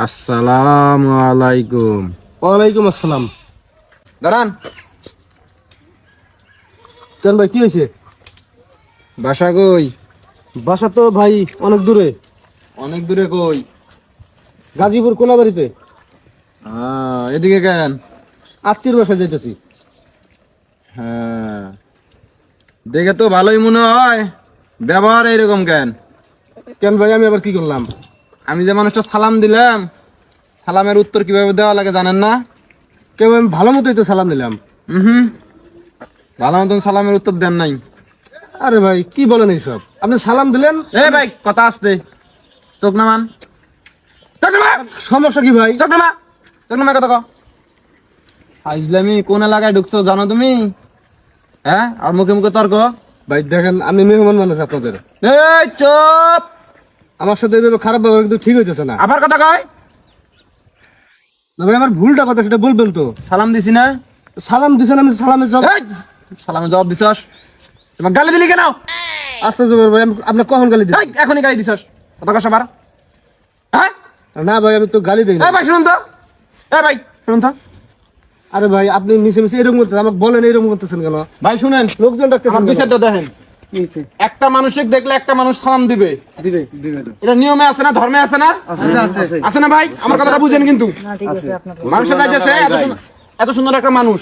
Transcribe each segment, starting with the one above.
আসসালামু আলাইকুম। ওয়ালাইকুম আসসালাম। দাঁড়ান। কেন ভাই, কি হয়েছে? বাসা কই? বাসা তো ভাই অনেক দূরে। অনেক দূরে কই? গাজীপুর কোনাবাড়িতে। এদিকে কেন? আত্মীয়র বাসায় যাইতেছি। হ্যাঁ, দেখে তো ভালোই মনে হয়, ব্যবহার এইরকম কেন? কেন ভাই, আমি আবার কি করলাম? আমি যে মানুষটা সালাম দিলাম, সালামের উত্তর কিভাবে দেওয়া লাগে জানেন না? কেউ, আমি ভালো মতোই তো সালাম দিলাম। হুম, ভালো মতন সালামের উত্তর দেন নাই। আরে ভাই, কি বলেন এইসব? আপনি সালাম দিলেন। ভাই কথা আসতে, চোখ নামান। সমস্যা কি ভাই? চোখ নামা কথা কও। আইজলামি কোন এলাকায় ঢুকছো জানো তুমি? হ্যাঁ, আর মুখে মুখে তর্ক। ভাই দেখেন, আমি মেহমান মানুষ আপনাদের। এই চুপ! আমার সাথে এভাবে খারাপ ব্যবহার কিন্তু ঠিক হইতেছে না। আবার কথা কয়। না ভাই, আমার ভুলটা কথা সেটা বলবেন তো। সালাম দিছি না? সালাম দিছেন, আমি সালামের জবাব। সালামের জবাব দিছস? তোমার গালি দিলি কেন? আচ্ছা জুবের ভাই, আপনি কখন গালি দিন? এখনই গালি দিছস, কথা কস আবার। হ্যাঁ না ভাই, আমি তো গালি দিই না। ভাই শুনুন তো, ভাই শুনুন তো। আরে ভাই, আপনি মিশে মিশে এরকম করতেছেন, আমাকে বলেন এরকম করতেছেন কেন? ভাই শুনেন, লোকজন ডাকতেছেন আমার কেন? বিচারটা দেখেন। একটা মানুষকে দেখলে একটা মানুষ সালাম দিবে, এটা নিয়মে আছে না, ধর্মে আছে না? আছে না ভাই? আমার কথাটা বুঝেন কিন্তু। মানুষের যাইতেছে এত সুন্দর একটা মানুষ,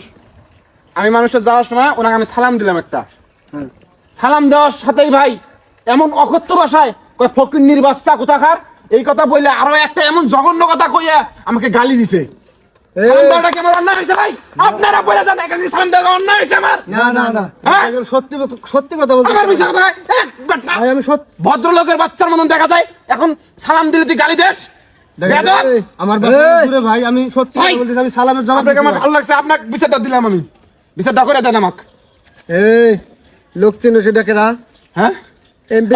আমি মানুষটা যাওয়ার সময় ওনাকে আমি সালাম দিলাম একটা। সালাম দেওয়ার সাথেই ভাই এমন অকথ্য ভাষায় কয় ফকিন্নির বাচ্চা কোথাকার, এই কথা বললে আরো একটা এমন জঘন্য কথা কইয়া আমাকে গালি দিছে। সালাম দেওয়াটা কি আমার অন্যায় হয়েছে ভাই? আপনারা বলে যান এখানে সালাম দেওয়া অন্যায় হয়েছে আমার? না, হ্যাঁ? সত্যি সত্যি কথা বলতে। আমার মিছা কথা ভাই, আমি ভদ্রলোকের বাচ্চার মতন দেখা যায়, এখন সালাম দিলে তুই গালি দেস? আমার বাসা দূরে ভাই, আমি সত্যি কথা বলতেছি, আমি সালামের জবাব আপনাকে আমার দিছি। ভালো লাগছে, আপনাকে বিচারটা দিলাম, আমি বিচারটা করে দেন আমাকে। এই লোক চিনো সেটা কেনা? হ্যাঁ, এমপি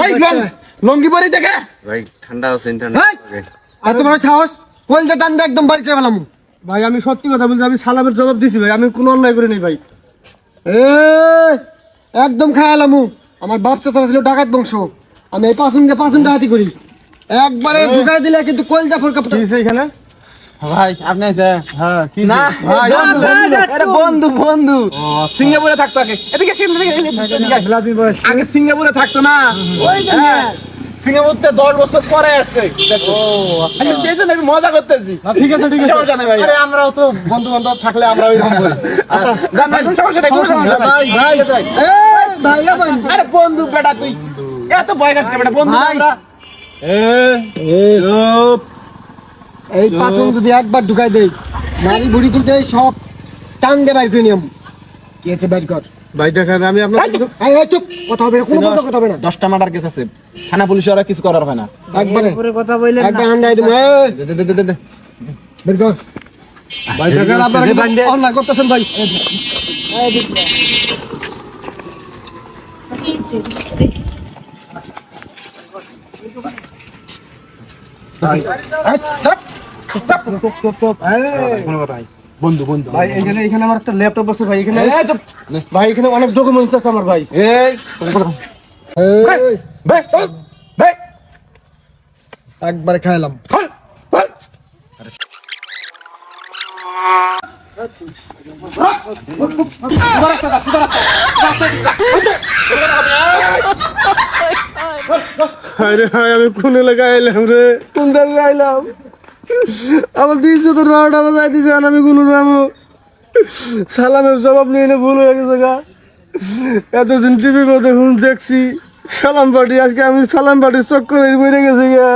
লঙ্গি পরি দেখে ভাই ঠান্ডা আছে আর তোমার সাহস কইলটা টান দে, একদম বাড়ি করে ফেলাম। ভাই আমি সত্যি কথা বলছি, আমি সালামের জবাব দিছি ভাই, আমি কোনো অন্যায় করি নাই ভাই। একদম খায়ালামু, আমার বাপ চাচা ছিল ডাকাত বংশ, আমি এই পাঁচুন ডাকাতি করি, একবারে ঢুকাই দিলে কিন্তু কলজা ফরকা কি হইছে এখানে? ভাই আপনি আছে? হ্যাঁ কি না ভাই, আরে বন্ধু সিঙ্গাপুরে থাকতো আগে, এদিকে আগে সিঙ্গাপুরে থাকতো না, হ্যাঁ, সিঙ্গাপুর থেকে 10 বছর পরে আসছে। সেই জন্য আমি মজা করতেছি। ঠিক আছে সমস্যা নেই ভাই। আরে আমরাও তো বন্ধু বান্ধব থাকলে আমরা এরকম করি। আচ্ছা জান ভাই, কোনো সমস্যা নেই, কোনো সমস্যা নাই। ভাই আরে বন্ধু বেটা, তুই এত ভয় খাস না বেটা, বন্ধু আমরা। চুপ। এই পাঁচুন যদি একবার ঢুকাই দেই, নারী বুড়ি কিন্তু এই সব টান দে বাইর করে নিয়ম। কি আছে বাইর কর ভাই, দেখেন আমি আপনার চুপ, কথা হবে না, কোনো কথা হবে না। 10টা মার্ডার কেস আছে, থানা পুলিশ ওরা কিছু করার হয় না। একবারে কথা বললেন না, একবার আন্দাই দেব। দে বের কর ভাই, দেখেন আপনারা কি অন্যায় করতেছেন ভাই। বন্ধু ভাই, এখানে আমার একটা ল্যাপটপ আছে ভাই, এখানে ভাই, এখানে অনেক ডকুমেন্টস আছে আমার ভাই। একবারে খাইলাম। আমি কোন এলাকায় এলাম রে, কোন জায়গায় এলাম? আমার 12টা বাজায় দিছে, আমি কোন সালামের জবাব নিয়ে ভুল হয়ে গেছে গা। এতদিন টিভির মধ্যে দেখছি সালাম পার্টি, আজকে আমি সালাম পার্টির চক্করে বেড়ে গেছে গা।